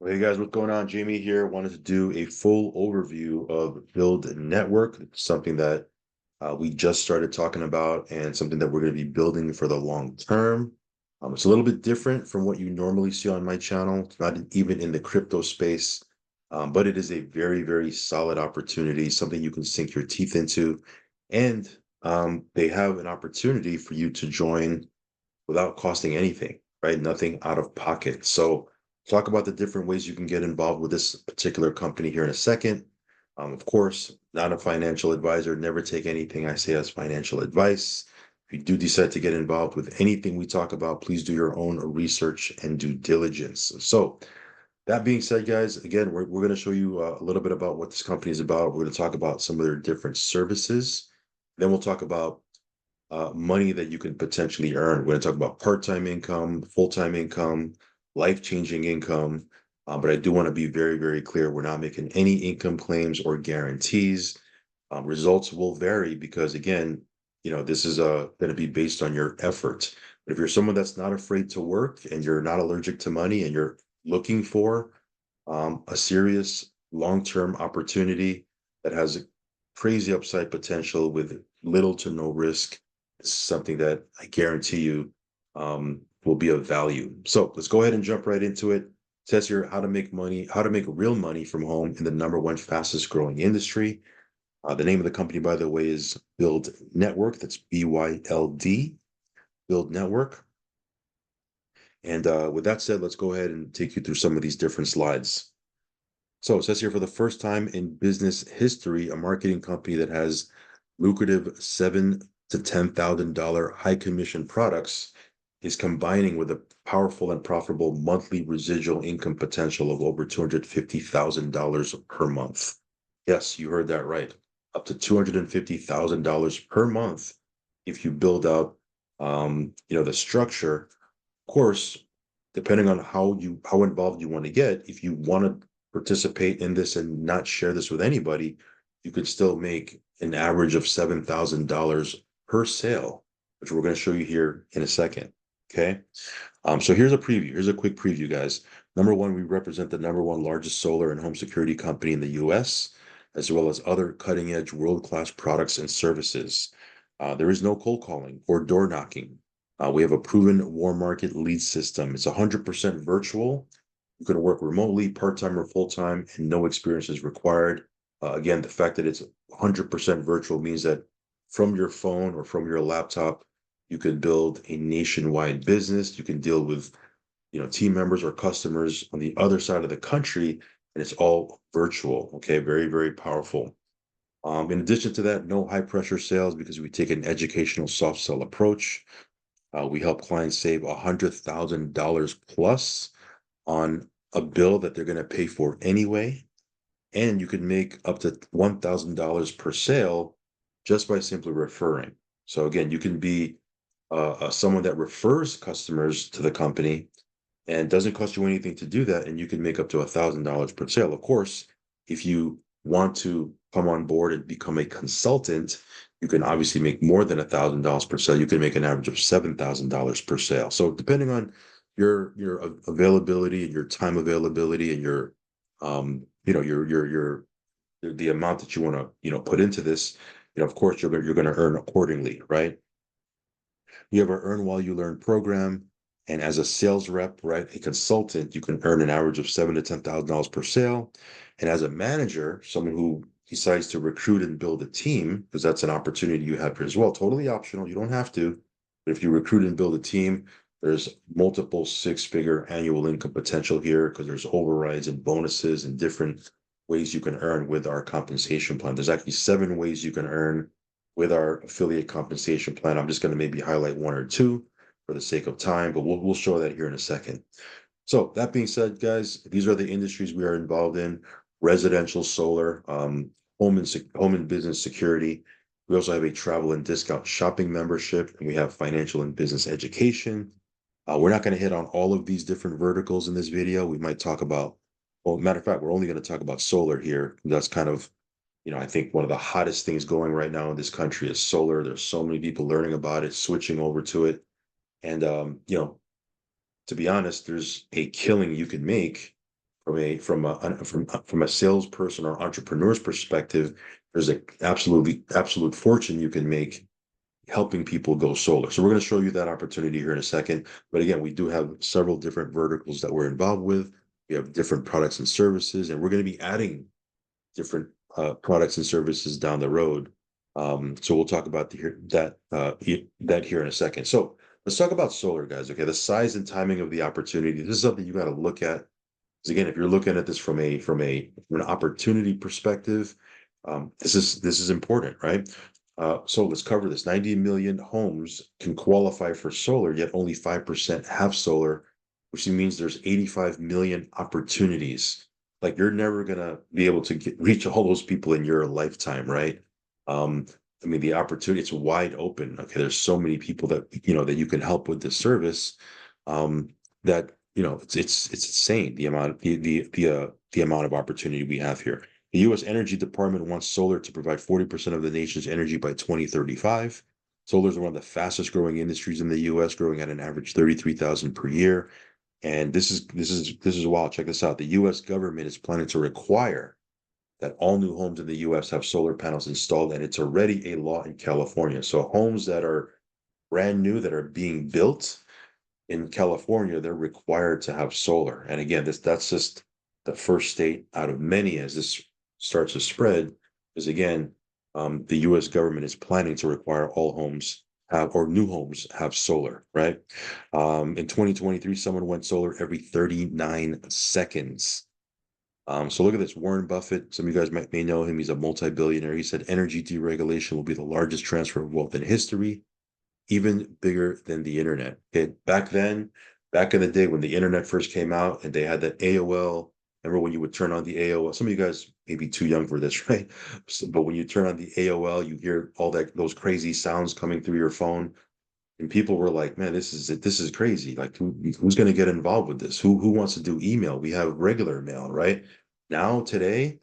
Hey guys, what's going on? Jamie here. Wanted to do a full overview of Build Network, something that we just started talking about and something that we're going to be building for the long term. It's a little bit different from what you normally see on my channel. It's not even in the crypto space, but it is a very, very solid opportunity, something you can sink your teeth into. And they have an opportunity for you to join without costing anything, right? Nothing out of pocket. So talk about the different ways you can get involved with this particular company here in a second. Of course, not a financial advisor. Never take anything I say as financial advice. If you do decide to get involved with anything we talk about, please do your own research and due diligence. So that being said, guys, again, we're going to show you a little bit about what this company is about. We're going to talk about some of their different services. Then we'll talk about money that you can potentially earn. We're going to talk about part-time income, full-time income, life-changing income. But I do want to be very, very clear. We're not making any income claims or guarantees. Results will vary because, again, this is going to be based on your effort. But if you're someone that's not afraid to work and you're not allergic to money and you're looking for a serious long-term opportunity that has crazy upside potential with little to no risk, it's something that I guarantee you will be of value. So let's go ahead and jump right into it. It says here how to make money, how to make real money from home in the number one fastest growing industry. The name of the company, by the way, is Build Network. That's BYLD, Build Network. And with that said, let's go ahead and take you through some of these different slides. So it says here for the first time in business history, a marketing company that has lucrative $7,000 to $10,000 high commission products is combining with a powerful and profitable monthly residual income potential of over $250,000 per month. Yes, you heard that right. Up to $250,000 per month if you build out the structure. Of course, depending on how involved you want to get, if you want to participate in this and not share this with anybody, you could still make an average of $7,000 per sale, which we're going to show you here in a second. Okay. So here's a preview. Here's a quick preview, guys. Number one, we represent the number one largest solar and home security company in the US, as well as other cutting edge world-class products and services. There is no cold calling or door knocking. We have a proven warm market lead system. It's 100% virtual. You can work remotely, part-time or full-time, and no experience is required. Again, the fact that it's 100% virtual means that from your phone or from your laptop, you can build a nationwide business. You can deal with, team members or customers on the other side of the country, and it's all virtual. Okay, very, very powerful. In addition to that, no high pressure sales because we take an educational soft sell approach. We help clients save $100,000 plus on a bill that they're going to pay for anyway. And you can make up to $1,000 per sale just by simply referring. So again, you can be someone that refers customers to the company and it doesn't cost you anything to do that. And you can make up to $1,000 per sale. Of course, if you want to come on board and become a consultant, you can obviously make more than $1,000 per sale. You can make an average of $7,000 per sale. So depending on your availability and your time availability and your your the amount that you want to put into this, of course you're going to earn accordingly, right? You have our earn while you learn program. And as a sales rep, right, a consultant, you can earn an average of $7,000 to $10,000 per sale. And as a manager, someone who decides to recruit and build a team, because that's an opportunity you have here as well, totally optional. You don't have to. But if you recruit and build a team, there's multiple six-figure annual income potential here because there's overrides and bonuses and different ways you can earn with our compensation plan. There's actually 7 ways you can earn with our affiliate compensation plan. I'm just going to maybe highlight 1 or 2 for the sake of time, but we'll show that here in a second. So that being said, guys, these are the industries we are involved in: residential solar, home and business security. We also have a travel and discount shopping membership, and we have financial and business education. We're not going to hit on all of these different verticals in this video. We might talk about, well, matter of fact, we're only going to talk about solar here. That's kind of, I think one of the hottest things going right now in this country is solar. There's so many people learning about it, switching over to it. And, to be honest, there's a killing you can make from a salesperson or entrepreneur's perspective, there's an absolute fortune you can make helping people go solar. So we're going to show you that opportunity here in a second. But again, we do have several different verticals that we're involved with. We have different products and services, and we're going to be adding different products and services down the road. So we'll talk about that here in a second. So let's talk about solar, guys. Okay, the size and timing of the opportunity. This is something you got to look at. Because again, if you're looking at this from an opportunity perspective, this is important, right? So let's cover this. 90 million homes can qualify for solar, yet only 5% have solar, which means there's 85 million opportunities. Like you're never gonna be able to reach all those people in your lifetime, right? Um, I mean, the opportunity, it's wide open. Okay, there's so many people that that you can help with this service. That it's insane the amount the amount of opportunity we have here. The U.S. Energy Department wants solar to provide 40% of the nation's energy by 2035. Solar is one of the fastest growing industries in the U.S., growing at an average 33,000 per year. And this is wild. Check this out. The U.S. government is planning to require that all new homes in the U.S. have solar panels installed, and it's already a law in California. So homes that are brand new that are being built in California, they're required to have solar. And again, that's just the first state out of many as this starts to spread. Because again, the U.S. government is planning to require all homes have or new homes have solar. Right? In 2023, someone went solar every 39 seconds. So look at this. Warren Buffett, some of you guys may know him. He's a multi-billionaire. He said energy deregulation will be the largest transfer of wealth in history, even bigger than the internet. Okay, back in the day when the internet first came out and they had that AOL. Remember when you would turn on the AOL? Some of you guys may be too young for this, right? But when you turn on the AOL, you hear all those crazy sounds coming through your phone, and people were like, "Man, this is crazy. Like, who's going to get involved with this? Who wants to do email? We have regular mail, right? Now today,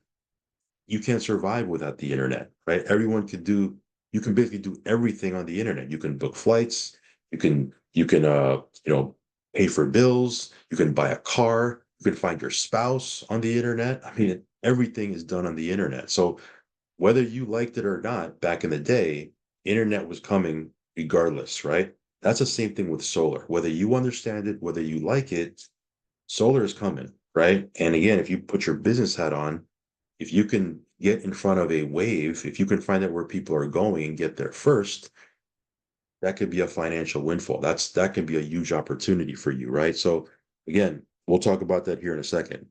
you can't survive without the internet, right? You can basically do everything on the internet. You can book flights, you can pay for bills, you can buy a car, you can find your spouse on the internet. I mean, everything is done on the internet. So whether you liked it or not, back in the day, internet was coming regardless, right? That's the same thing with solar. Whether you understand it, whether you like it, solar is coming, right? And again, if you put your business hat on, if you can get in front of a wave, if you can find out where people are going and get there first, that could be a financial windfall. That can be a huge opportunity for you, right? So again, we'll talk about that here in a second.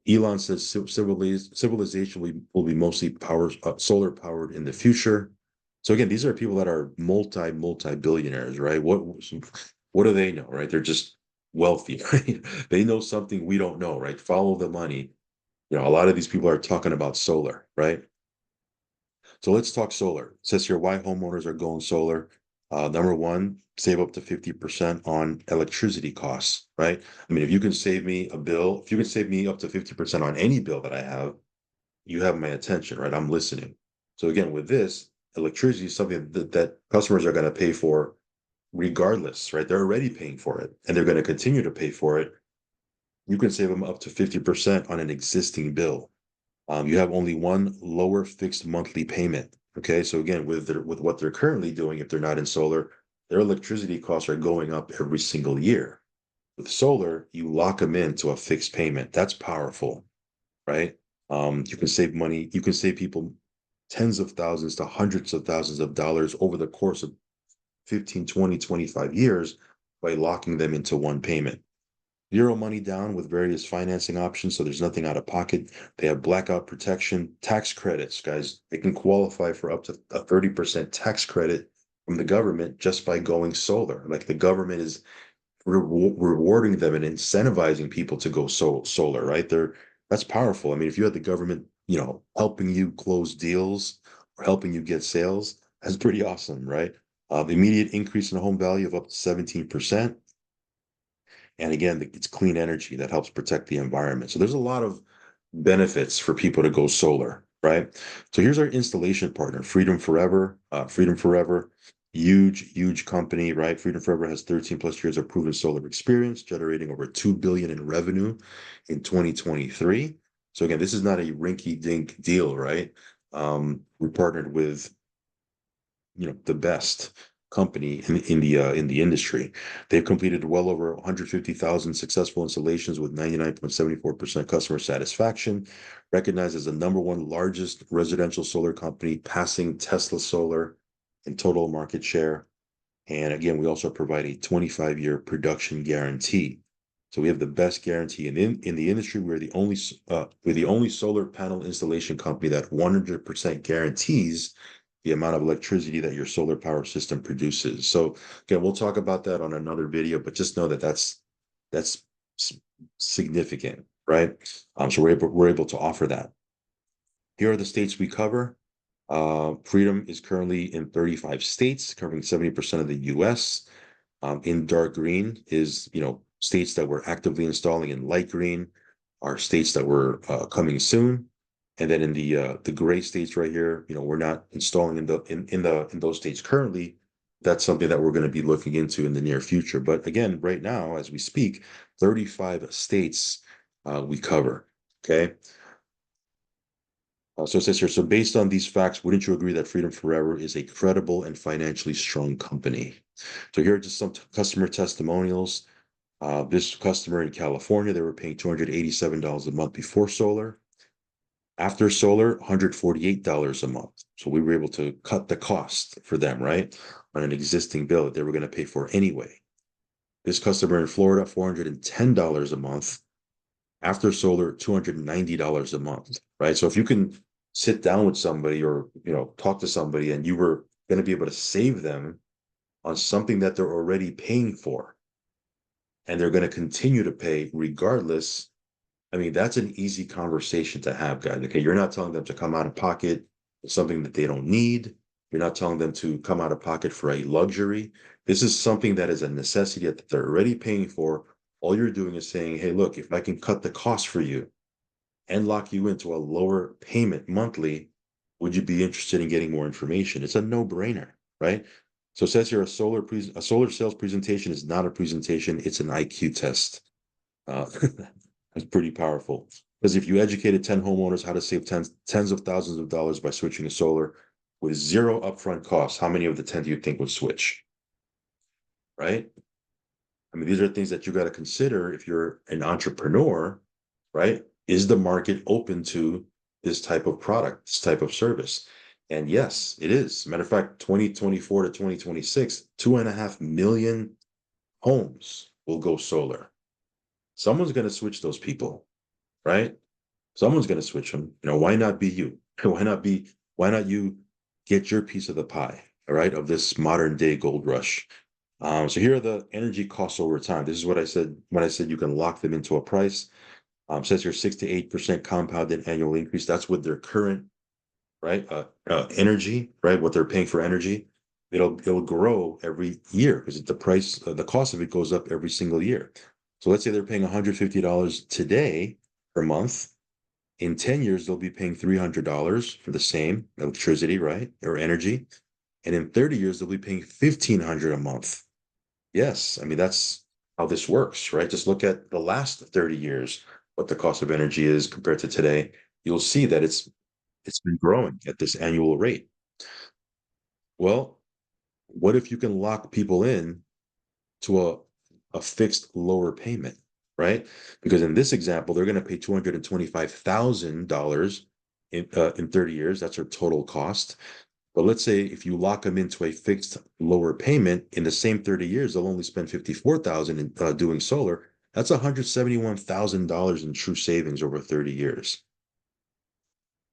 Elon says civilization will be mostly solar powered in the future. So again, these are people that are multi billionaires, right? What do they know, right? They're just wealthy, right? They know something we don't know, right? Follow the money. A lot of these people are talking about solar, right? So let's talk solar. It says here why homeowners are going solar. Number one, save up to 50% on electricity costs, right? I mean, if you can save me if you can save me up to 50% on any bill that I have, you have my attention, right? I'm listening. So again, with this, electricity is something that customers are going to pay for regardless, right? They're already paying for it and they're going to continue to pay for it. You can save them up to 50% on an existing bill. You have only one lower fixed monthly payment. Okay, so again, with what they're currently doing, if they're not in solar, their electricity costs are going up every single year. With solar, you lock them into a fixed payment. That's powerful, right? You can save money. You can save people tens of thousands to hundreds of thousands of dollars over the course of 15, 20, 25 years by locking them into one payment. Zero money down with various financing options, so there's nothing out of pocket. They have blackout protection, tax credits, guys. They can qualify for up to a 30% tax credit from the government just by going solar. Like the government is rewarding them and incentivizing people to go solar, right? That's powerful. I mean, if you had the government, helping you close deals or helping you get sales, that's pretty awesome, right? Immediate increase in home value of up to 17%. And again, it's clean energy that helps protect the environment. So there's a lot of benefits for people to go solar, right? So here's our installation partner, Freedom Forever. Freedom Forever. Huge company, right? Freedom Forever has 13 plus years of proven solar experience, generating over 2 billion in revenue in 2023. So again, this is not a rinky-dink deal, right? We partnered with the best company in the industry. They've completed well over 150,000 successful installations with 99.74% customer satisfaction, recognized as the number one largest residential solar company, passing Tesla Solar in total market share. And again, we also provide a 25-year production guarantee. So we have the best guarantee in the industry. We're the only solar panel installation company that 100% guarantees the amount of electricity that your solar power system produces. So again, we'll talk about that on another video, but just know that that's significant, right? So we're able to offer that. Here are the states we cover. Freedom is currently in 35 states, covering 70% of the US. In dark green is, states that we're actively installing. In light green are states that we're coming soon. And then in the gray states right here, we're not installing in those states currently. That's something that we're going to be looking into in the near future. But again, right now, as we speak, 35 states we cover. Okay. So it says here, so based on these facts, wouldn't you agree that Freedom Forever is a credible and financially strong company? So here are just some customer testimonials. This customer in California, they were paying $287 a month before solar. After solar, $148 a month. So we were able to cut the cost for them, right? On an existing bill that they were going to pay for anyway. This customer in Florida, $410 a month. After solar, $290 a month, right? So if you can sit down with somebody or talk to somebody and you were going to be able to save them on something that they're already paying for and they're going to continue to pay regardless, I mean, that's an easy conversation to have, guys. Okay, you're not telling them to come out of pocket for something that they don't need. You're not telling them to come out of pocket for a luxury. This is something that is a necessity that they're already paying for. All you're doing is saying, hey, look, if I can cut the cost for you and lock you into a lower payment monthly, would you be interested in getting more information? It's a no-brainer, right? So it says here a solar sales presentation is not a presentation, it's an IQ test. That's pretty powerful. Because if you educated 10 homeowners how to save tens of thousands of dollars by switching to solar with zero upfront costs, how many of the 10 do you think would switch? Right? I mean, these are things that you got to consider if you're an entrepreneur, right? Is the market open to this type of product, this type of service? And yes, it is. Matter of fact, 2024 to 2026, 2.5 million homes will go solar. Someone's going to switch those people, right? Someone's going to switch them. Why not be you? Why not you get your piece of the pie, all right, of this modern day gold rush? So here are the energy costs over time. This is what I said when I said you can lock them into a price. Says here 6 to 8% compounded annual increase. That's with their current, right, energy, right, what they're paying for energy. It'll grow every year because the cost of it goes up every single year. So let's say they're paying $150 today per month. In 10 years, they'll be paying $300 for the same electricity, right, or energy. And in 30 years, they'll be paying $1,500 a month. Yes, I mean, that's how this works, right? Just look at the last 30 years, what the cost of energy is compared to today. You'll see that it's been growing at this annual rate. Well, what if you can lock people in to a fixed lower payment, right? Because in this example, they're going to pay $225,000 in 30 years. That's their total cost. But let's say if you lock them into a fixed lower payment in the same 30 years, they'll only spend 54,000 in doing solar. That's $171,000 in true savings over 30 years.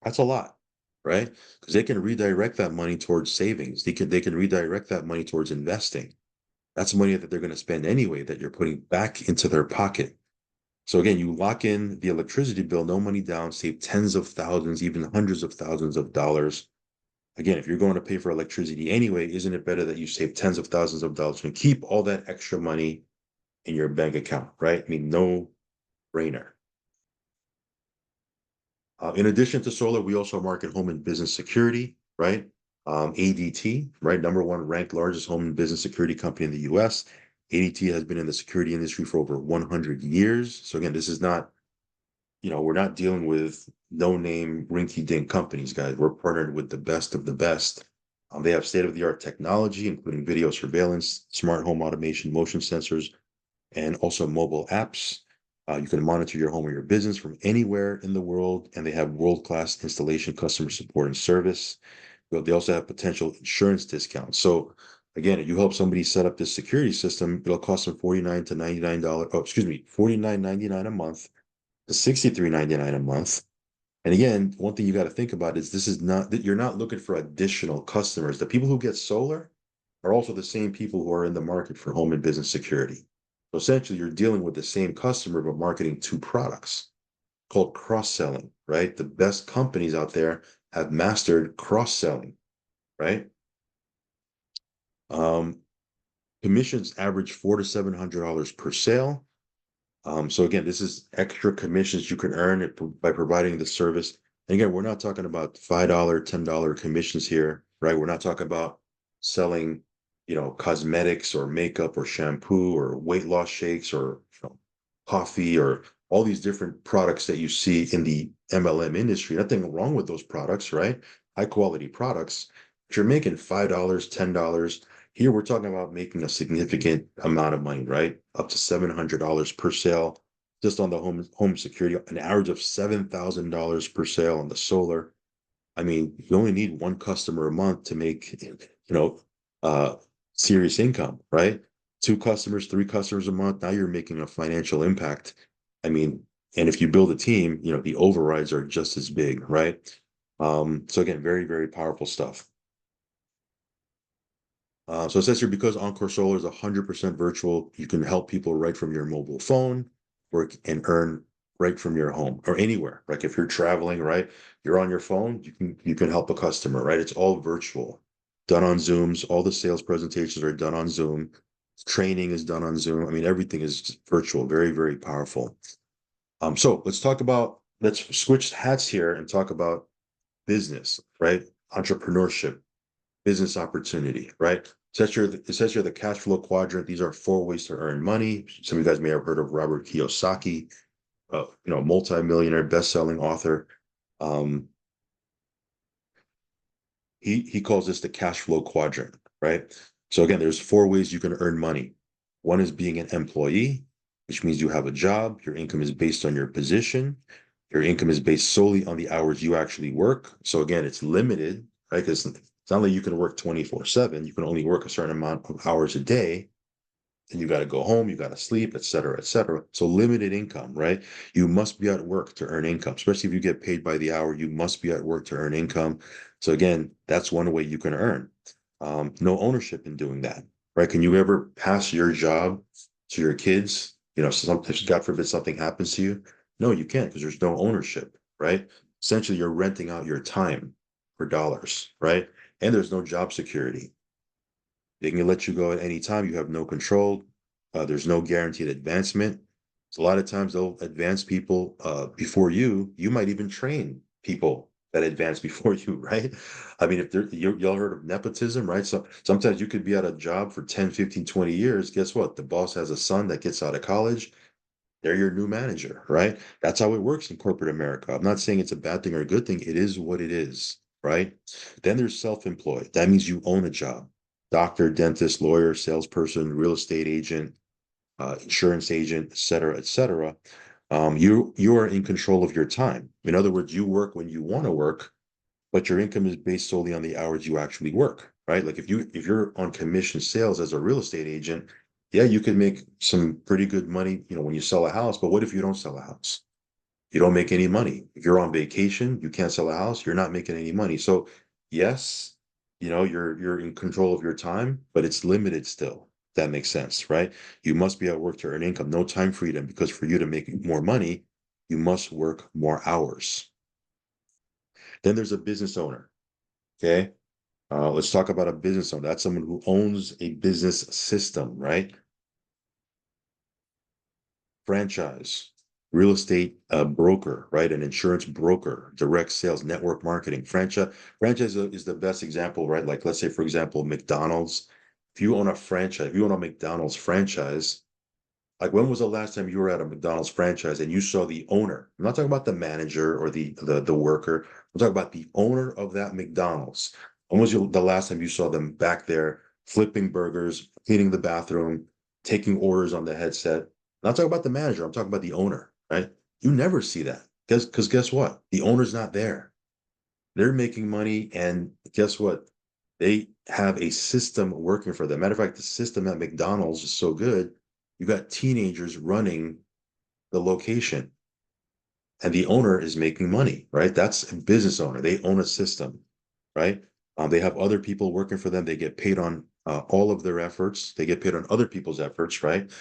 That's a lot, right? Because they can redirect that money towards savings. They can redirect that money towards investing. That's money that they're going to spend anyway that you're putting back into their pocket. So again, you lock in the electricity bill, no money down, save tens of thousands, even hundreds of thousands of dollars. Again, if you're going to pay for electricity anyway, isn't it better that you save tens of thousands of dollars and keep all that extra money in your bank account, right? I mean, no brainer. In addition to solar, we also market home and business security, right? ADT, right? Number one ranked largest home and business security company in the US. ADT has been in the security industry for over 100 years. So again, this is not, we're not dealing with no-name rinky-dink companies, guys. We're partnered with the best of the best. They have state-of-the-art technology, including video surveillance, smart home automation, motion sensors, and also mobile apps. You can monitor your home or your business from anywhere in the world, and they have world-class installation, customer support, and service. But they also have potential insurance discounts. So again, if you help somebody set up this security system, it'll cost them $49 to $99. Oh, excuse me, $49.99 a month to $63.99 a month. And again, one thing you got to think about is this is not that you're not looking for additional customers. The people who get solar are also the same people who are in the market for home and business security. So essentially, you're dealing with the same customer, but marketing two products called cross-selling, right? The best companies out there have mastered cross-selling, right? Um, Commissions average $400 to $700 per sale. So again, this is extra commissions you can earn by providing the service. And again, we're not talking about $5, $10 commissions here, right? We're not talking about selling, cosmetics or makeup or shampoo or weight loss shakes or coffee or all these different products that you see in the MLM industry. Nothing wrong with those products, right? High quality products. But you're making $5, $10. Here we're talking about making a significant amount of money, right? Up to $700 per sale, just on the home security, an average of $7,000 per sale on the solar. I mean, you only need one customer a month to make, uh, serious income, right? Two customers, three customers a month. Now you're making a financial impact. I mean, and if you build a team, the overrides are just as big, right? So again, very, very powerful stuff. So it says here, because Encore Solar is 100% virtual, you can help people right from your mobile phone, work and earn right from your home or anywhere. Like if you're traveling, right, you're on your phone, you can help a customer, right? It's all virtual, done on Zooms. All the sales presentations are done on Zoom. Training is done on Zoom. I mean, everything is virtual. Very, very powerful. So let's switch hats here and talk about business, right? Entrepreneurship, business opportunity, right? It says here the cash flow quadrant. These are four ways to earn money. Some of you guys may have heard of Robert Kiyosaki, multi-millionaire, best-selling author. Um, he calls this the cash flow quadrant, right? So again, there's four ways you can earn money. One is being an employee, which means you have a job. Your income is based on your position. Your income is based solely on the hours you actually work. So again, it's limited, right? Because it's not like you can work 24/7. You can only work a certain amount of hours a day. And you got to go home, you got to sleep, et cetera, et cetera. So limited income, right? You must be at work to earn income, especially if you get paid by the hour. You must be at work to earn income. So again, that's one way you can earn. No ownership in doing that, right? Can you ever pass your job to your kids? God forbid something happens to you. No, you can't because there's no ownership, right? Essentially, you're renting out your time for dollars, right? And there's no job security. They can let you go at any time. You have no control. There's no guaranteed advancement. So a lot of times they'll advance people before you. You might even train people that advance before you, right? I mean, if y'all heard of nepotism, right? So sometimes you could be at a job for 10, 15, 20 years. Guess what? The boss has a son that gets out of college. They're your new manager, right? That's how it works in corporate America. I'm not saying it's a bad thing or a good thing. It is what it is, right? Then there's self-employed. That means you own a job. Doctor, dentist, lawyer, salesperson, real estate agent, insurance agent, et cetera, et cetera. You are in control of your time. In other words, you work when you want to work, but your income is based solely on the hours you actually work, right? Like if you're on commission sales as a real estate agent, yeah, you could make some pretty good money, when you sell a house, but what if you don't sell a house? You don't make any money. If you're on vacation, you can't sell a house, you're not making any money. So yes, you're in control of your time, but it's limited still. That makes sense, right? You must be at work to earn income, no time freedom, because for you to make more money, you must work more hours. Then there's a business owner. Okay. Let's talk about a business owner. That's someone who owns a business system, right? Franchise. real estate broker, right? An insurance broker, direct sales, network marketing, franchise is the best example, right? Like let's say, for example, McDonald's. If you own a franchise, if you own a McDonald's franchise, like when was the last time you were at a McDonald's franchise and you saw the owner? I'm not talking about the manager or the worker. I'm talking about the owner of that McDonald's. When was the last time you saw them back there flipping burgers, cleaning the bathroom, taking orders on the headset? I'm not talking about the manager. I'm talking about the owner, right? You never see that because guess what? The owner's not there. They're making money, and guess what? They have a system working for them. Matter of fact, the system at McDonald's is so good. You got teenagers running the location, and the owner is making money, right? That's a business owner. They own a system, right? They have other people working for them. They get paid on all of their efforts. They get paid on other people's efforts, right?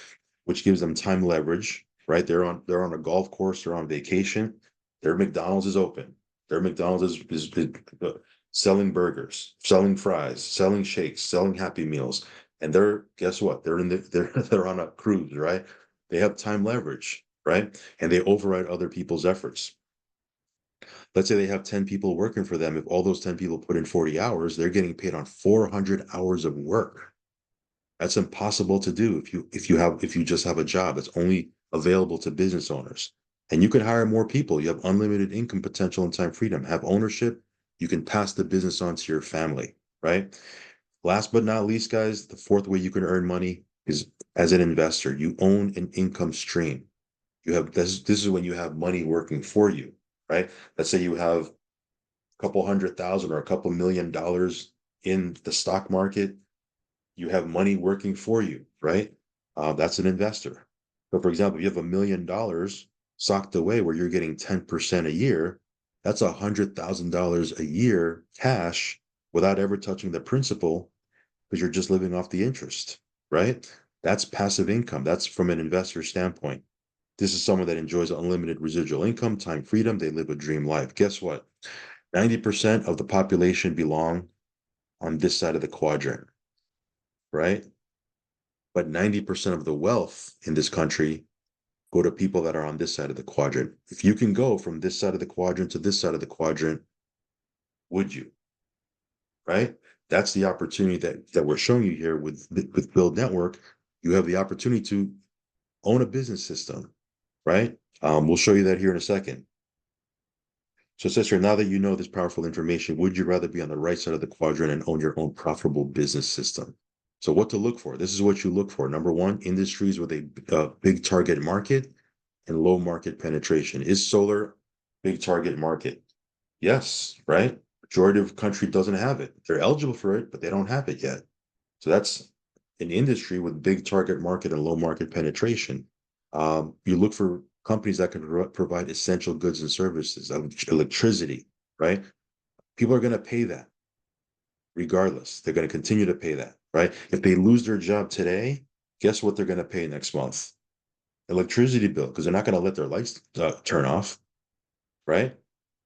Which gives them time leverage, right? They're on a golf course. They're on vacation. Their McDonald's is open. Their McDonald's is selling burgers, selling fries, selling shakes, selling Happy Meals, and they're guess what? They're on a cruise, right? They have time leverage, right? And they override other people's efforts. Let's say they have 10 people working for them. If all those 10 people put in 40 hours, they're getting paid on 400 hours of work. That's impossible to do if you just have a job that's only available to business owners. And you can hire more people. You have unlimited income potential and time freedom. Have ownership. You can pass the business on to your family, right? Last but not least, guys, the fourth way you can earn money is as an investor. You own an income stream. You have this is when you have money working for you, right? Let's say you have a couple hundred thousand or a couple $1 million in the stock market. You have money working for you, right? That's an investor. So, for example, if you have $1 million socked away where you're getting 10% a year, that's $100,000 a year cash without ever touching the principal because you're just living off the interest, right? That's passive income. That's from an investor standpoint. This is someone that enjoys unlimited residual income, time freedom. They live a dream life. Guess what? 90% of the population belong on this side of the quadrant, right? But 90% of the wealth in this country go to people that are on this side of the quadrant. If you can go from this side of the quadrant to this side of the quadrant, would you? Right? That's the opportunity that we're showing you here with Build Network. You have the opportunity to own a business system, right? We'll show you that here in a second. So, sister, now that you know this powerful information, would you rather be on the right side of the quadrant and own your own profitable business system? So, what to look for? This is what you look for. Number one, industries with a big target market and low market penetration. Is solar big target market? Yes, right? Majority of the country doesn't have it. They're eligible for it, but they don't have it yet. So that's an industry with big target market and low market penetration. You look for companies that can provide essential goods and services, electricity, right? People are going to pay that regardless. They're going to continue to pay that, right? If they lose their job today, guess what they're going to pay next month? Electricity bill, because they're not going to let their lights turn off, right?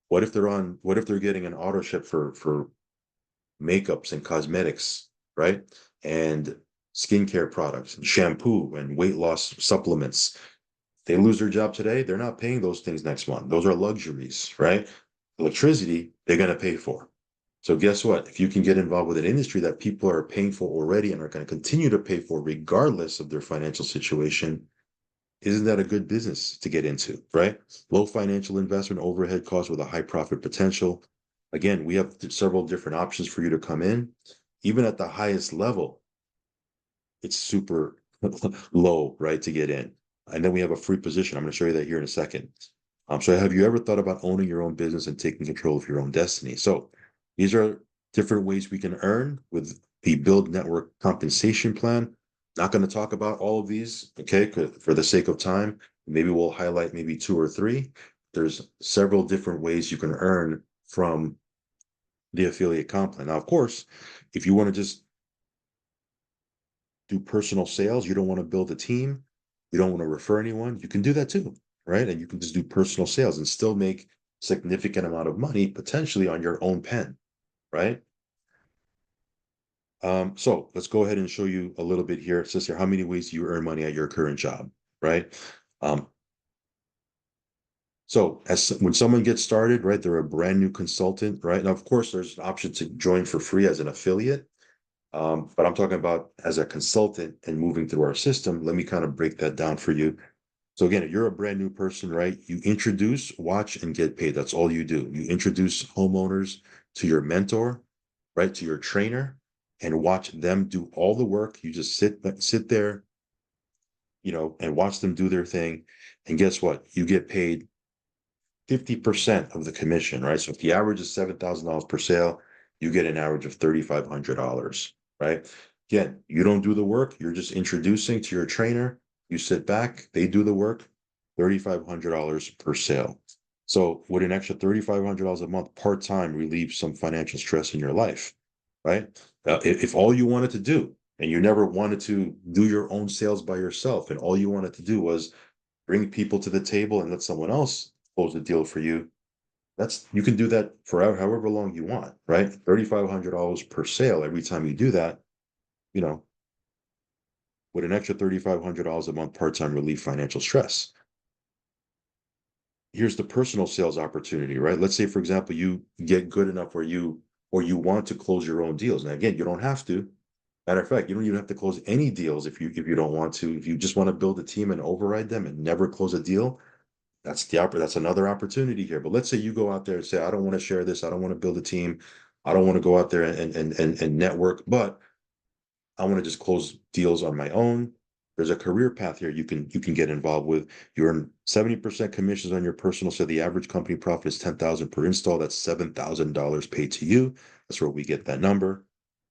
What if they're getting an auto ship for makeups and cosmetics, right? And skincare products and shampoo and weight loss supplements. They lose their job today, they're not paying those things next month. Those are luxuries, right? Electricity, they're going to pay for. So guess what? If you can get involved with an industry that people are paying for already and are going to continue to pay for regardless of their financial situation, isn't that a good business to get into, right? Low financial investment, overhead costs with a high profit potential. Again, we have several different options for you to come in. Even at the highest level, it's super low, right, to get in. And then we have a free position. I'm going to show you that here in a second. So have you ever thought about owning your own business and taking control of your own destiny? So these are different ways we can earn with the Build Network compensation plan. Not going to talk about all of these, okay, for the sake of time. Maybe we'll highlight maybe two or three. There's several different ways you can earn from the affiliate comp plan. Now, of course, if you want to just do personal sales, you don't want to build a team, you don't want to refer anyone, you can do that too, right? And you can just do personal sales and still make significant amount of money potentially on your own pen, right? So let's go ahead and show you a little bit here. It says here, how many ways do you earn money at your current job, right? Um, So when someone gets started, right, they're a brand new consultant, right? Now, of course, there's an option to join for free as an affiliate. But I'm talking about as a consultant and moving through our system. Let me kind of break that down for you. So again, if you're a brand new person, right, you introduce, watch, and get paid. That's all you do. You introduce homeowners to your mentor, right, to your trainer, and watch them do all the work. You just sit there, and watch them do their thing. And guess what? You get paid 50% of the commission, right? So if the average is $7,000 per sale, you get an average of $3,500, right? Again, you don't do the work. You're just introducing to your trainer. You sit back, they do the work, $3,500 per sale. So would an extra $3,500 a month part-time relieve some financial stress in your life, right? If all you wanted to do, and you never wanted to do your own sales by yourself, and all you wanted to do was bring people to the table and let someone else close the deal for you, you can do that forever, however long you want, right? $3,500 per sale every time you do that, you know, with an extra $3,500 a month part-time relief financial stress. Here's the personal sales opportunity, right? Let's say, for example, you get good enough where you want to close your own deals. Now, again, you don't have to. Matter of fact, you don't even have to close any deals if you don't want to. If you just want to build a team and override them and never close a deal, that's another opportunity here. But let's say you go out there and say, I don't want to share this, I don't want to build a team, I don't want to go out there and network, but I want to just close deals on my own. There's a career path here you can get involved with. You earn 70% commissions on your personal. So the average company profit is 10,000 per install. That's $7,000 paid to you. That's where we get that number.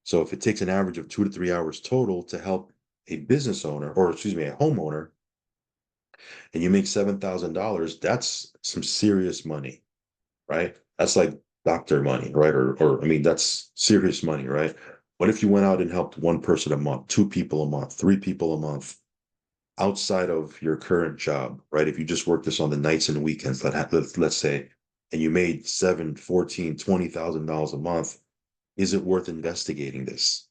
So if it takes an average of 2 to 3 hours total to help a business owner, or excuse me, a homeowner, and you make $7,000, that's some serious money, right? That's like doctor money, right? Or I mean, that's serious money, right? What if you went out and helped one person a month, two people a month, three people a month outside of your current job, right? If you just work this on the nights and weekends, let's say, and you made 7, 14, $20,000 a month, is it worth investigating this,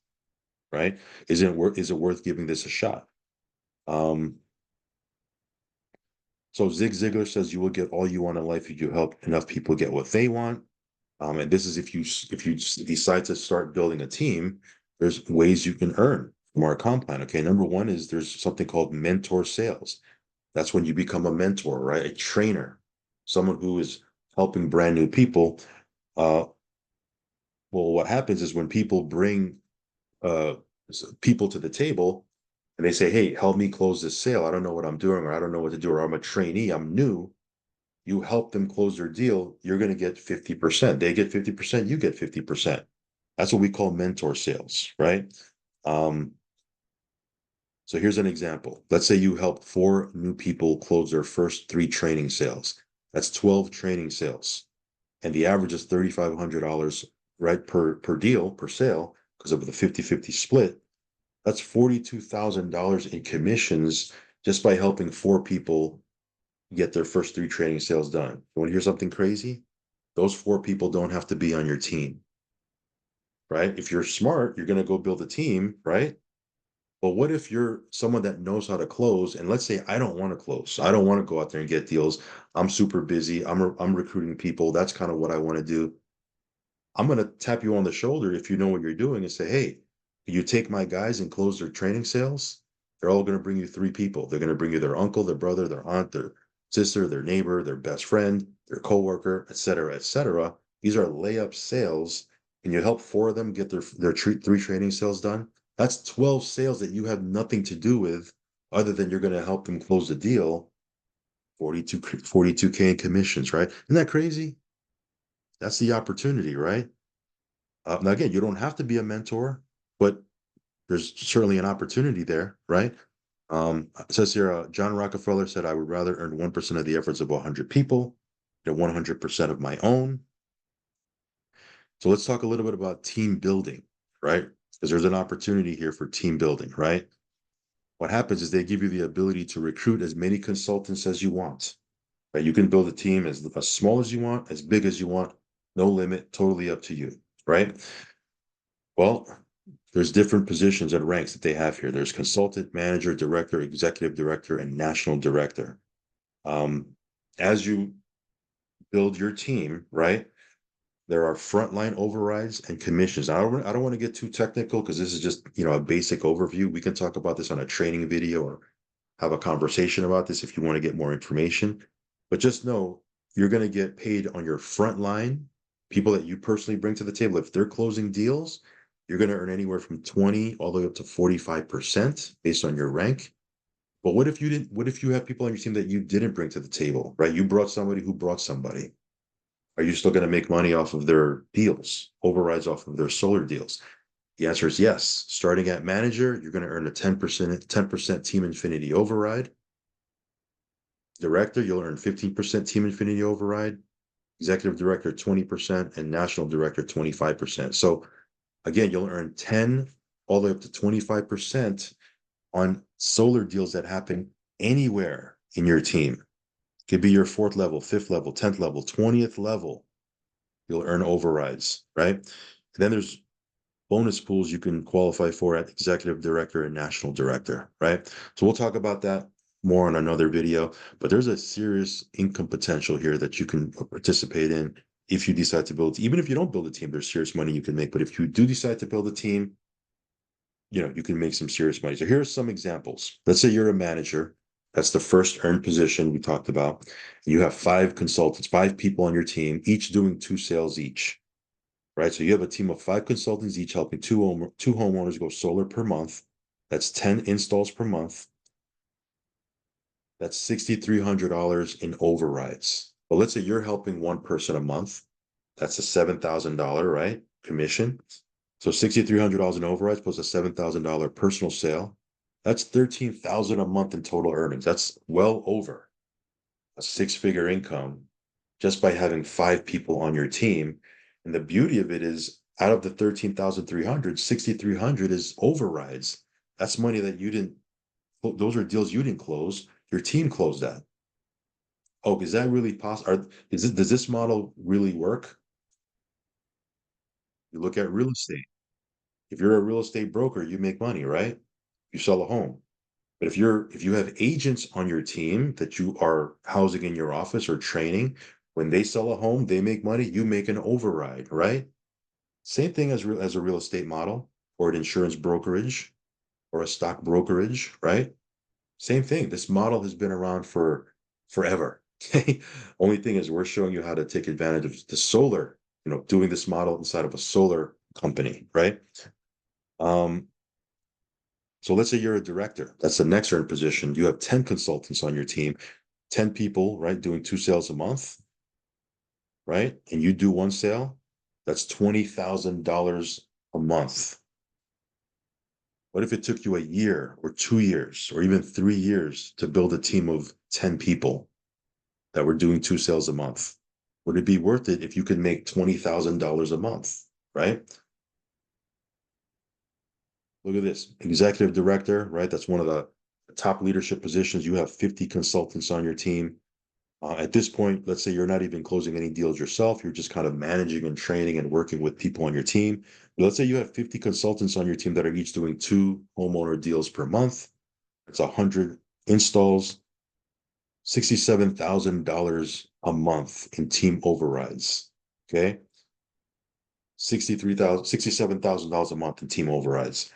right? Is it worth giving this a shot? Um, So Zig Ziglar says you will get all you want in life if you help enough people get what they want. And this is if you decide to start building a team, there's ways you can earn from our comp plan. Okay, number one is there's something called mentor sales. That's when you become a mentor, right? A trainer, someone who is helping brand new people. Uh, well, what happens is when people bring uh, people to the table and they say, "Hey, help me close this sale. I don't know what I'm doing, or I don't know what to do, or I'm a trainee, I'm new." You help them close their deal, you're going to get 50%. They get 50%, you get 50%. That's what we call mentor sales, right? Um, so here's an example. Let's say you help 4 new people close their first 3 training sales. That's 12 training sales. And the average is $3,500, right, per deal, per sale, because of the 50-50 split. That's $42,000 in commissions just by helping 4 people get their first 3 training sales done. You want to hear something crazy? Those 4 people don't have to be on your team, right? If you're smart, you're going to go build a team, right? But what if you're someone that knows how to close? And let's say I don't want to close. I don't want to go out there and get deals. I'm super busy. I'm recruiting people. That's kind of what I want to do. I'm going to tap you on the shoulder if you know what you're doing and say, hey, you take my guys and close their training sales? They're all going to bring you 3 people. They're going to bring you their uncle, their brother, their aunt, their sister, their neighbor, their best friend, their coworker, et cetera, et cetera. These are layup sales, and you help 4 of them get their 3 training sales done. That's 12 sales that you have nothing to do with, other than you're going to help them close the deal. 42K in commissions, right? Isn't that crazy? That's the opportunity, right? Now, again, you don't have to be a mentor, but there's certainly an opportunity there, right? It says here, John Rockefeller said, I would rather earn 1% of the efforts of 100 people than 100% of my own. So let's talk a little bit about team building, right? Because there's an opportunity here for team building, right? What happens is they give you the ability to recruit as many consultants as you want, right? You can build a team as small as you want, as big as you want, no limit, totally up to you, right? Well, there's different positions and ranks that they have here. There's consultant, manager, director, executive director, and national director. Um, as you build your team, right? There are frontline overrides and commissions. I don't want to get too technical because this is just, a basic overview. We can talk about this on a training video or have a conversation about this if you want to get more information. But just know you're going to get paid on your front line, people that you personally bring to the table. If they're closing deals, you're going to earn anywhere from 20 all the way up to 45% based on your rank. But what if you have people on your team that you didn't bring to the table, right? You brought somebody who brought somebody. Are you still going to make money off of their deals, overrides off of their solar deals? The answer is yes. Starting at manager, you're going to earn a 10% Team Infinity override. Director, you'll earn 15% Team Infinity override. Executive director, 20%, and national director, 25%. So again, you'll earn 10 all the way up to 25% on solar deals that happen anywhere in your team. It could be your 4th level, 5th level, 10th level, 20th level. You'll earn overrides, right? And then there's bonus pools you can qualify for at executive director and national director, right? So we'll talk about that more on another video, but there's a serious income potential here that you can participate in if you decide to build. Even if you don't build a team, there's serious money you can make. But if you do decide to build a team, you can make some serious money. So here are some examples. Let's say you're a manager. That's the first earned position we talked about. You have 5 consultants, 5 people on your team, each doing 2 sales each, right? So you have a team of 5 consultants each helping two homeowners go solar per month. That's 10 installs per month. That's $6,300 in overrides. But let's say you're helping one person a month. That's a $7,000, right? Commission. So $6,300 in overrides plus a $7,000 personal sale. That's $13,000 a month in total earnings. That's well over a 6-figure income just by having 5 people on your team. And the beauty of it is out of the 13,300, 6,300 is overrides. That's money that you didn't, those are deals you didn't close. Your team closed that. Oh, is that really possible? Does this model really work? You look at real estate. If you're a real estate broker, you make money, right? You sell a home. But if you have agents on your team that you are housing in your office or training, when they sell a home, they make money, you make an override, right? Same thing as a real estate model or an insurance brokerage or a stock brokerage, right? Same thing. This model has been around for forever. Okay. Only thing is we're showing you how to take advantage of the solar, doing this model inside of a solar company, right? Um, so let's say you're a director. That's the next earned position. You have 10 consultants on your team, 10 people, right, doing 2 sales a month, right? And you do 1 sale, that's $20,000 a month. What if it took you a year or 2 years or even 3 years to build a team of 10 people that were doing 2 sales a month? Would it be worth it if you could make $20,000 a month, right? Look at this, executive director, right? That's one of the top leadership positions. You have 50 consultants on your team. At this point, let's say you're not even closing any deals yourself. You're just kind of managing and training and working with people on your team. But let's say you have 50 consultants on your team that are each doing 2 homeowner deals per month. It's 100 installs, $67,000 a month in team overrides. Okay. $67,000 a month in team overrides.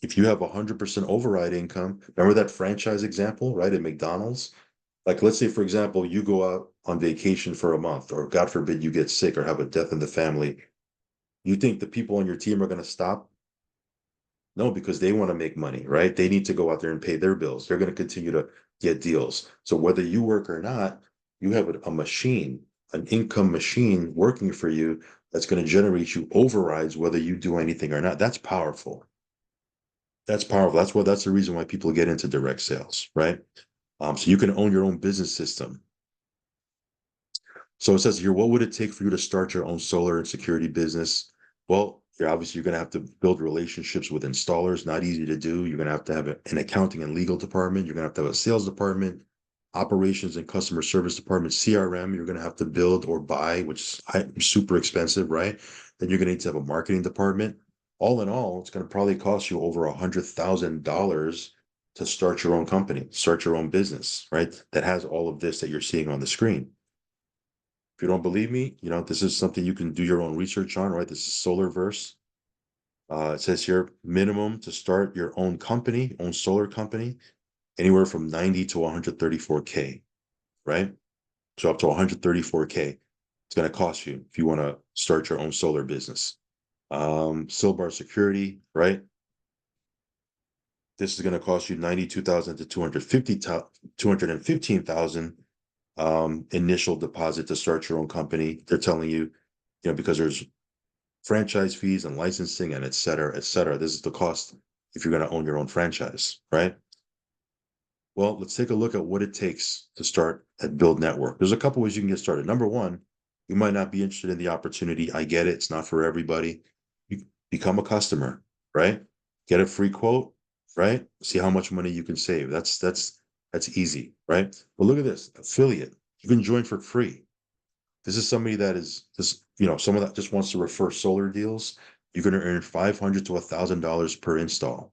If you have 100% override income, remember that franchise example, right? At McDonald's, like let's say, for example, you go out on vacation for a month, or God forbid you get sick or have a death in the family. You think the people on your team are going to stop? No, because they want to make money, right? They need to go out there and pay their bills. They're going to continue to get deals. So whether you work or not, you have a machine, an income machine working for you that's going to generate you overrides, whether you do anything or not. That's powerful. That's powerful. That's the reason why people get into direct sales, right? So you can own your own business system. So it says here, what would it take for you to start your own solar and security business? Well, you're going to have to build relationships with installers. Not easy to do. You're going to have an accounting and legal department. You're going to have a sales department, operations and customer service department, CRM. You're going to have to build or buy, which is super expensive, right? Then you're going to need to have a marketing department. All in all, it's going to probably cost you over $100,000 to start your own company, start your own business, right? That has all of this that you're seeing on the screen. If you don't believe me, this is something you can do your own research on, right? This is Solarverse. It says here, minimum to start your own company, own solar company, anywhere from 90 to 134K, right? So up to 134K. It's going to cost you if you want to start your own solar business. Silbar Security, right? This is going to cost you 92,000 to 215,000 initial deposit to start your own company. They're telling you, because there's franchise fees and licensing and et cetera, et cetera. This is the cost if you're going to own your own franchise, right? Well, let's take a look at what it takes to start at Build Network. There's a couple ways you can get started. Number one, you might not be interested in the opportunity. I get it. It's not for everybody. You become a customer, right? Get a free quote, right? See how much money you can save. That's easy, right? But look at this, affiliate. You can join for free. This is somebody that is just, someone that just wants to refer solar deals. You're going to earn $500 to $1,000 per install.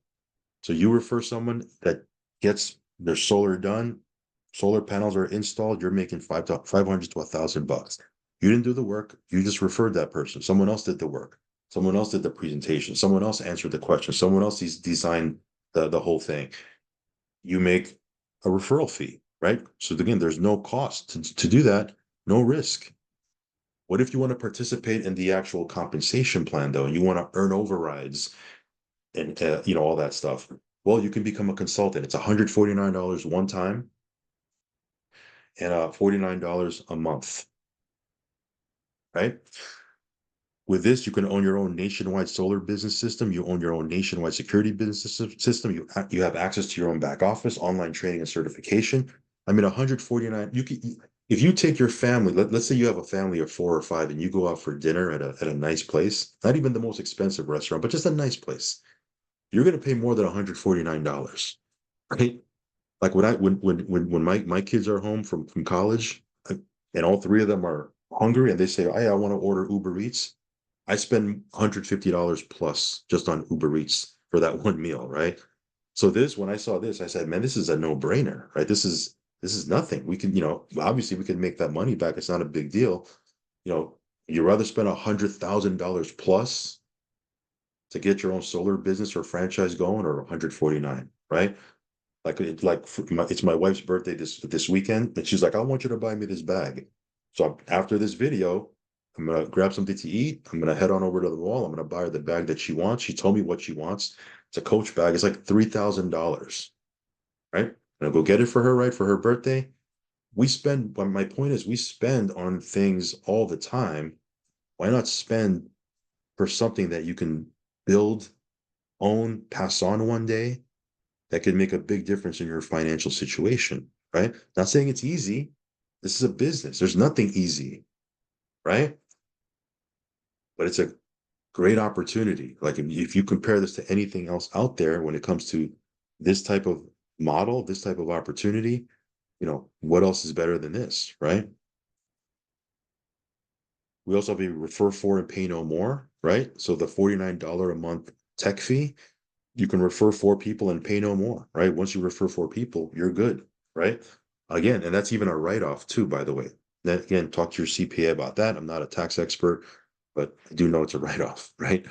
So you refer someone that gets their solar done, solar panels are installed, you're making 500 to $1,000. You didn't do the work, you just referred that person. Someone else did the work. Someone else did the presentation. Someone else answered the question. Someone else designed the whole thing. You make a referral fee, right? So again, there's no cost to do that, no risk. What if you want to participate in the actual compensation plan though, and you want to earn overrides and all that stuff? Well, you can become a consultant. It's $149 one time and $49 a month, right? With this, you can own your own nationwide solar business system. You own your own nationwide security business system. You have access to your own back office, online training and certification. I mean, 149. You can, if you take your family. Let's say you have a family of 4 or 5, and you go out for dinner at a nice place, not even the most expensive restaurant, but just a nice place. You're going to pay more than $149, right? Like when my kids are home from college, and all three of them are hungry, and they say, "Hey, I want to order Uber Eats." I spend $150 plus just on Uber Eats for that one meal, right? So when I saw this, I said, "Man, this is a no-brainer, right? This is nothing. We can, obviously we can make that money back. It's not a big deal. You'd rather spend $100,000 plus to get your own solar business or franchise going, or 149, right? It's my wife's birthday this weekend, and she's like, "I want you to buy me this bag." So after this video, I'm gonna grab something to eat. I'm gonna head on over to the mall. I'm gonna buy her the bag that she wants. She told me what she wants. It's a Coach bag. It's like $3,000, right? I'm gonna go get it for her, right, for her birthday. My point is, we spend on things all the time. Why not spend for something that you can build, own, pass on one day, that could make a big difference in your financial situation, right? Not saying it's easy. This is a business. There's nothing easy, right? But it's a great opportunity. Like if you compare this to anything else out there when it comes to this type of model, this type of opportunity, what else is better than this, right? We also have a refer for and pay no more, right? So the $49 a month tech fee, you can refer 4 people and pay no more, right? Once you refer 4 people, you're good, right? Again, and that's even a write-off too, by the way. Then again, talk to your CPA about that. I'm not a tax expert, but I do know it's a write-off, right?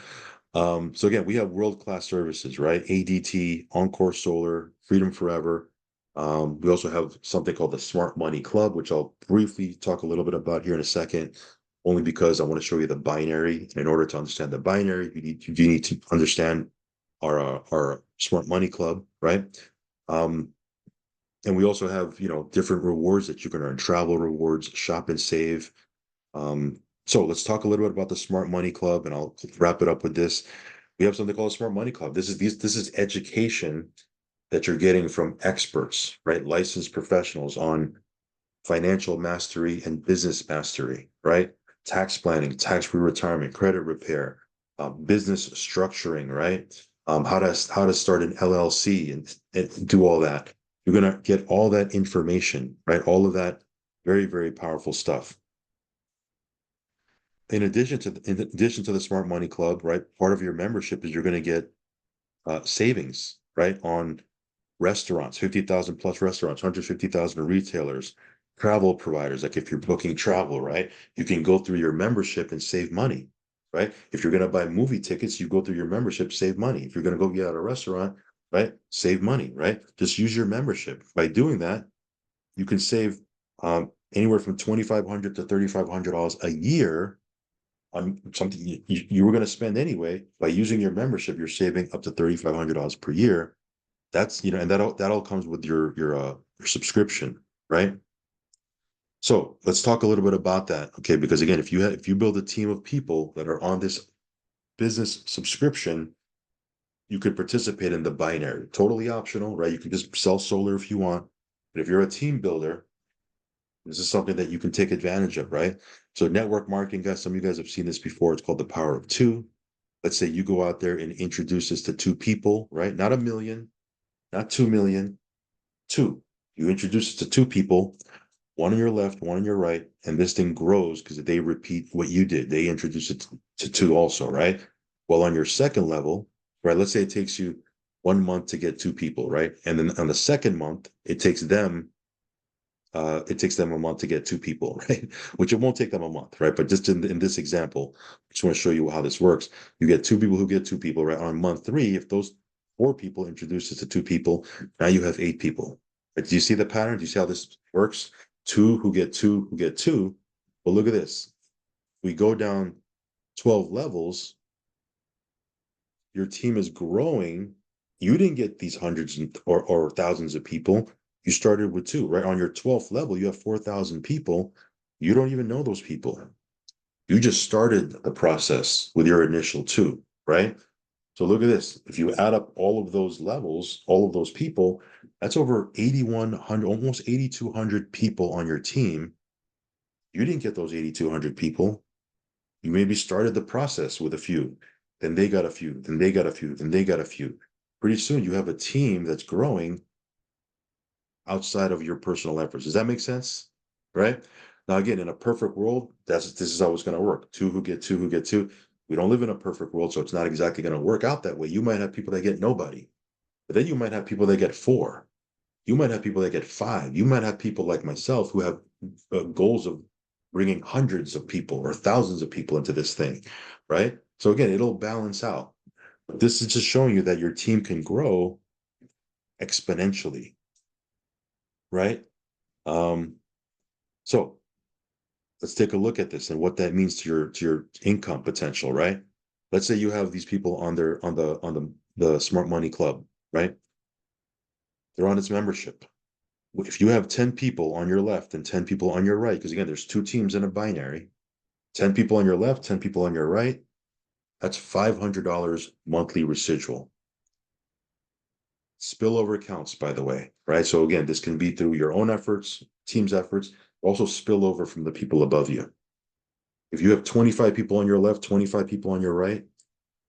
So again, we have world-class services, right? ADT, Encore Solar, Freedom Forever. We also have something called the Smart Money Club, which I'll briefly talk a little bit about here in a second, only because I want to show you the binary. And in order to understand the binary, you need to understand our Smart Money Club, right? And we also have different rewards that you can earn: travel rewards, shop and save. So let's talk a little bit about the Smart Money Club, and I'll wrap it up with this. We have something called a Smart Money Club. This is education that you're getting from experts, right? Licensed professionals on financial mastery and business mastery, right? Tax planning, tax-free retirement, credit repair, business structuring, right? How to start an LLC and do all that. You're gonna get all that information, right? All of that very, very powerful stuff. In addition to the Smart Money Club, right? Part of your membership is you're going to get savings, right, on restaurants, 50,000 plus restaurants, 150,000 retailers. travel providers, like if you're booking travel, right? You can go through your membership and save money, right? If you're going to buy movie tickets, you go through your membership, save money. If you're going to go get out a restaurant, right? Save money, right? Just use your membership. By doing that, you can save anywhere from $2,500 to $3,500 a year on something you were going to spend anyway. By using your membership, you're saving up to $3,500 per year. That's, and that all comes with your subscription, right? So let's talk a little bit about that, okay? Because again, if you build a team of people that are on this business subscription, you could participate in the binary, totally optional, right? You can just sell solar if you want, but if you're a team builder, this is something that you can take advantage of, right? So network marketing, guys, some of you guys have seen this before. It's called the power of two. Let's say you go out there and introduce this to two people, right? Not a million, not 2 million, two. You introduce it to two people, one on your left, one on your right, and this thing grows because they repeat what you did. They introduce it to two also, right? Well, on your second level, right? Let's say it takes you 1 month to get two people, right? And then on the second month, it takes them a month to get two people, right? Which it won't take them a month, right? But just in this example, I just want to show you how this works. You get two people who get two people, right? On month three, if those four people introduce it to two people, now you have eight people. But do you see the pattern? Do you see how this works? Two who get two who get two. Well, look at this. We go down 12 levels, your team is growing. You didn't get these hundreds or thousands of people. You started with two, right? On your 12th level, you have 4,000 people. You don't even know those people. You just started the process with your initial two, right? So look at this. If you add up all of those levels, all of those people, that's over 8,100, almost 8,200 people on your team. You didn't get those 8,200 people. You maybe started the process with a few, then they got a few, then they got a few, then they got a few. Pretty soon you have a team that's growing outside of your personal efforts. Does that make sense? Right? Now, again, in a perfect world, this is how it's going to work. Two who get two who get two. We don't live in a perfect world, so it's not exactly going to work out that way. You might have people that get nobody, but then you might have people that get four. You might have people that get five. You might have people like myself who have goals of bringing hundreds of people or thousands of people into this thing, right? So again, it'll balance out. But this is just showing you that your team can grow exponentially, right? Um, so let's take a look at this and what that means to your income potential, right? Let's say you have these people on the Smart Money Club, right? They're on its membership. If you have 10 people on your left and 10 people on your right, because again, there's two teams in a binary, 10 people on your left, 10 people on your right, that's $500 monthly residual. Spillover counts, by the way, right? So again, this can be through your own efforts, team's efforts, also spill over from the people above you. If you have 25 people on your left, 25 people on your right,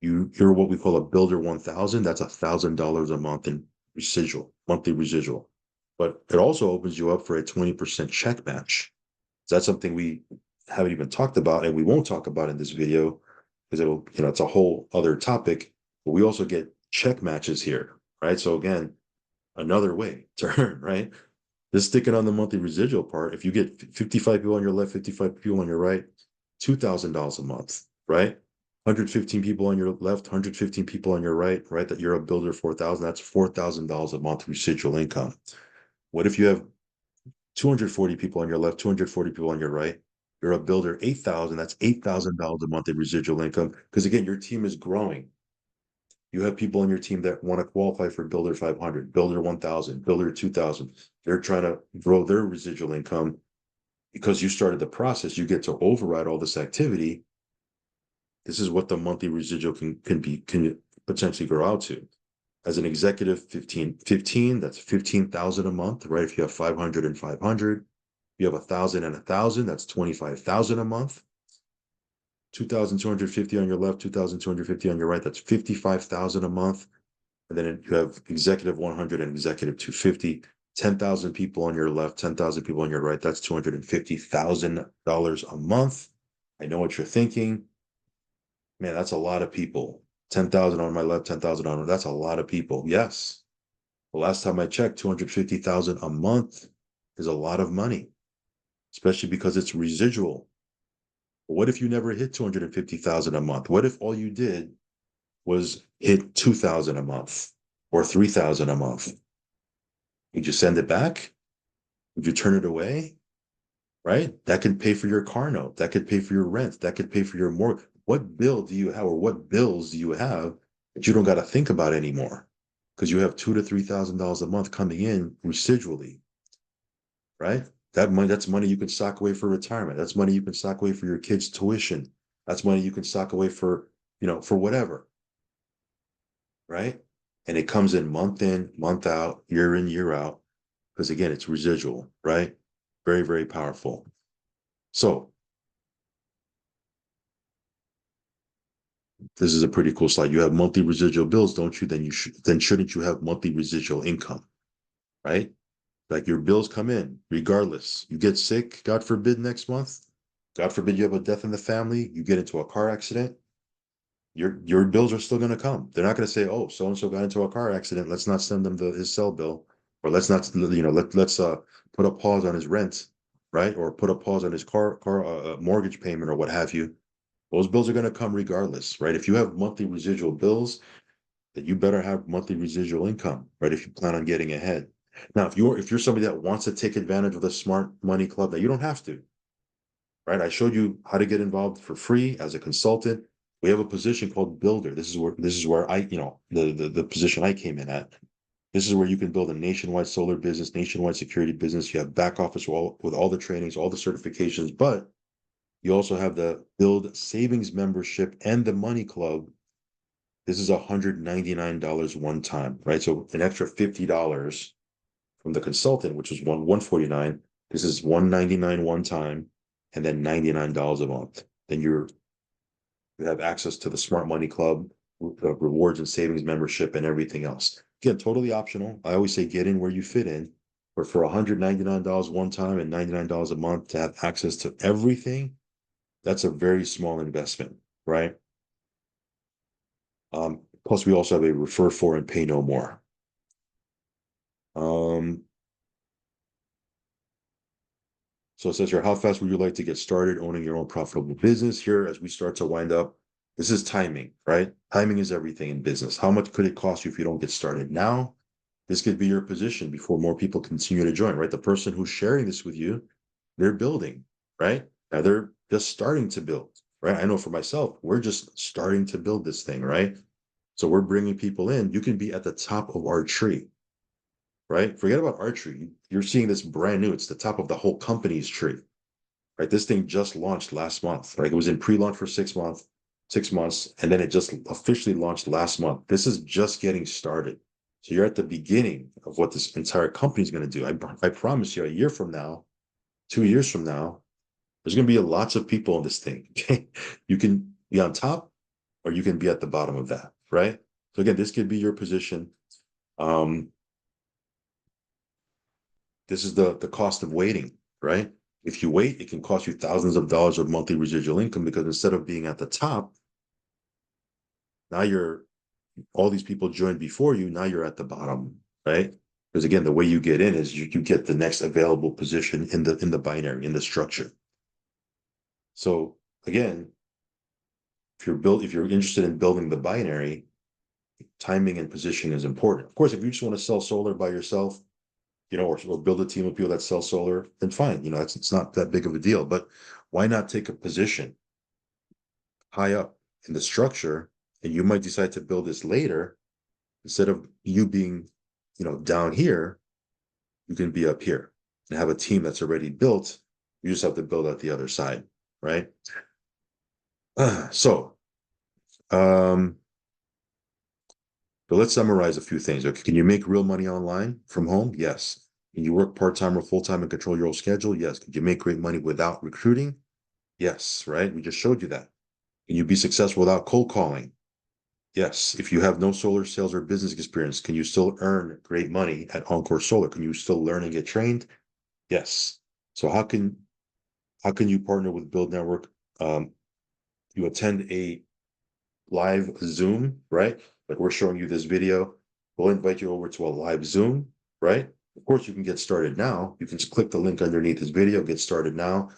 you're what we call a builder 1,000. That's $1,000 a month in residual, monthly residual. But it also opens you up for a 20% check match. So that's something we haven't even talked about, and we won't talk about in this video because it's a whole other topic. But we also get check matches here, right? So again, another way to earn, right? Just sticking on the monthly residual part, if you get 55 people on your left, 55 people on your right, $2,000 a month, right? 115 people on your left, 115 people on your right, right? That you're a builder 4,000, that's $4,000 a month residual income. What if you have 240 people on your left, 240 people on your right? You're a builder 8,000, that's $8,000 a month in residual income. Because again, your team is growing. You have people on your team that want to qualify for Builder 500, Builder 1,000, Builder 2,000. They're trying to grow their residual income because you started the process. You get to override all this activity. This is what the monthly residual can potentially grow out to. As an executive, 15, that's 15,000 a month, right? If you have 500 and 500, you have 1,000 and 1,000, that's 25,000 a month. 2,250 on your left, 2,250 on your right, that's 55,000 a month. And then you have executive 100 and executive 250, 10,000 people on your left, 10,000 people on your right, that's $250,000 a month. I know what you're thinking. Man, that's a lot of people. 10,000 on my left, 10,000 on, that's a lot of people. Yes. The last time I checked, 250,000 a month is a lot of money. especially because it's residual. What if you never hit 250,000 a month? What if all you did was hit 2,000 a month or 3,000 a month? Would you send it back? Would you turn it away? Right? That could pay for your car note. That could pay for your rent. That could pay for your mortgage. What bill do you have, or what bills do you have that you don't got to think about anymore? Because you have $2,000 to $3,000 a month coming in residually, right? That money, that's money you can sock away for retirement. That's money you can sock away for your kids' tuition. That's money you can sock away for, for whatever, right? And it comes in, month out, year in, year out. Because again, it's residual, right? Very, very powerful. So this is a pretty cool slide. You have monthly residual bills, don't you? Then shouldn't you have monthly residual income, right? Like your bills come in regardless. You get sick, God forbid, next month. God forbid you have a death in the family. You get into a car accident. Your bills are still going to come. They're not going to say, "Oh, so and so got into a car accident. Let's not send them his cell bill, or let's not, let's put a pause on his rent, right? Or put a pause on his car mortgage payment or what have you." Those bills are going to come regardless, right? If you have monthly residual bills, then you better have monthly residual income, right? If you plan on getting ahead. Now, if you're somebody that wants to take advantage of the Smart Money Club, that you don't have to, right? I showed you how to get involved for free as a consultant. We have a position called builder. This is where I, the position I came in at. This is where you can build a nationwide solar business, nationwide security business. You have back office with all the trainings, all the certifications, but you also have the Build Savings membership and the Money Club. This is $199 one time, right? So an extra $50 from the consultant, which is $149. This is $199 one time, and then $99 a month. Then you have access to the Smart Money Club, the rewards and savings membership, and everything else. Again, totally optional. I always say get in where you fit in. But for $199 one time and $99 a month to have access to everything, that's a very small investment, right? Plus, we also have a refer for and pay no more. So it says here, how fast would you like to get started owning your own profitable business? Here, as we start to wind up, this is timing, right? Timing is everything in business. How much could it cost you if you don't get started now? This could be your position before more people continue to join, right? The person who's sharing this with you, they're building, right? Now they're just starting to build, right? I know for myself, we're just starting to build this thing, right? So we're bringing people in. You can be at the top of our tree, right? Forget about our tree. You're seeing this brand new. It's the top of the whole company's tree, right? This thing just launched last month, right? It was in pre-launch for 6 months, and then it just officially launched last month. This is just getting started. So you're at the beginning of what this entire company is going to do. I promise you, a year from now, 2 years from now, there's going to be lots of people in this thing. Okay, you can be on top, or you can be at the bottom of that, right? So again, this could be your position. Um, this is the cost of waiting, right? If you wait, it can cost you thousands of dollars of monthly residual income because instead of being at the top, now you're all these people joined before you. Now you're at the bottom, right? Because again, the way you get in is you get the next available position in the binary in the structure. So again, if you're interested in building the binary, timing and positioning is important. Of course, if you just want to sell solar by yourself, or build a team of people that sell solar, then fine. It's not that big of a deal. But why not take a position high up in the structure, and you might decide to build this later instead of you being, down here, you can be up here and have a team that's already built. You just have to build out the other side, right? So, um, but let's summarize a few things. Okay, can you make real money online from home? Yes. Can you work part-time or full-time and control your own schedule? Yes. Can you make great money without recruiting? Yes, right? We just showed you that. Can you be successful without cold calling? Yes. If you have no solar sales or business experience, can you still earn great money at Encore Solar? Can you still learn and get trained? Yes. So how can you partner with Build Network? You attend a live Zoom, right? Like we're showing you this video. We'll invite you over to a live Zoom, right? Of course, you can get started now. You can just click the link underneath this video, get started now.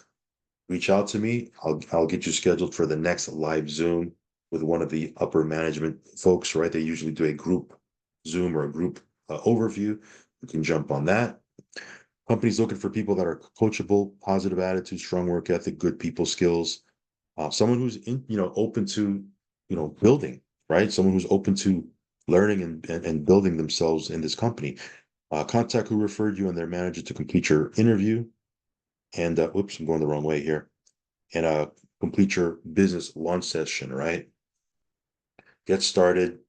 Reach out to me. I'll get you scheduled for the next live Zoom with one of the upper management folks, right? They usually do a group Zoom or a group overview. You can jump on that. Companies looking for people that are coachable, positive attitude, strong work ethic, good people skills. Someone who's open to building, right? Someone who's open to learning and building themselves in this company. Contact who referred you and their manager to complete your interview. And whoops, I'm going the wrong way here. And complete your business launch session, right? Get started,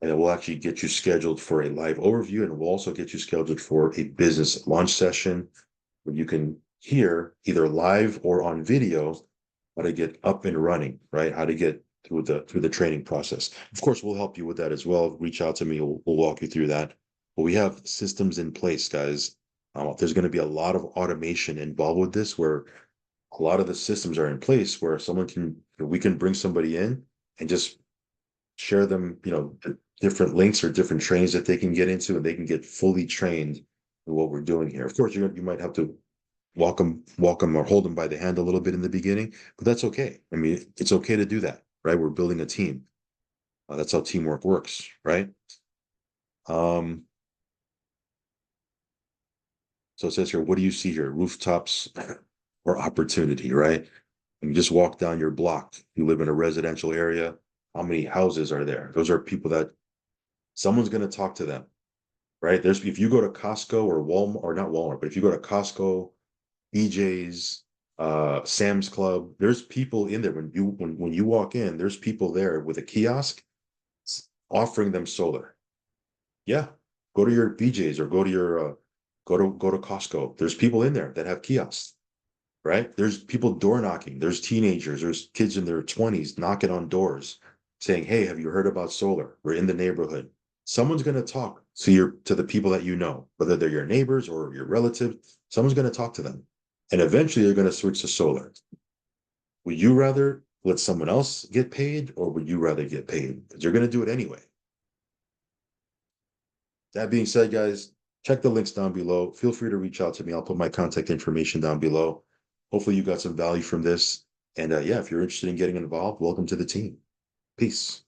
and it will actually get you scheduled for a live overview, and we'll also get you scheduled for a business launch session where you can hear either live or on video how to get up and running, right? How to get through the training process. Of course, we'll help you with that as well. Reach out to me, we'll walk you through that. But we have systems in place, guys. There's going to be a lot of automation involved with this, where a lot of the systems are in place where we can bring somebody in and just share them, different links or different trains that they can get into, and they can get fully trained in what we're doing here. Of course, you might have to walk them or hold them by the hand a little bit in the beginning, but that's okay. I mean, it's okay to do that, right? We're building a team. That's how teamwork works, right? So it says here, what do you see here? Rooftops or opportunity, right? You just walk down your block. You live in a residential area. How many houses are there? Those are people that someone's going to talk to them, right? If you go to Costco or Walmart, or not Walmart, but if you go to Costco, BJ's, Sam's Club, there's people in there. When you walk in, there's people there with a kiosk offering them solar. Yeah, go to your BJ's or go to your go to Costco. There's people in there that have kiosks, right? There's people door knocking. There's teenagers. There's kids in their 20s knocking on doors, saying, "Hey, have you heard about solar? We're in the neighborhood." Someone's going to talk to the people that you know, whether they're your neighbors or your relatives. Someone's going to talk to them, and eventually they're going to switch to solar. Would you rather let someone else get paid, or would you rather get paid? Because you're going to do it anyway. That being said, guys, check the links down below. Feel free to reach out to me. I'll put my contact information down below. Hopefully you got some value from this. And yeah, if you're interested in getting involved, welcome to the team. Peace.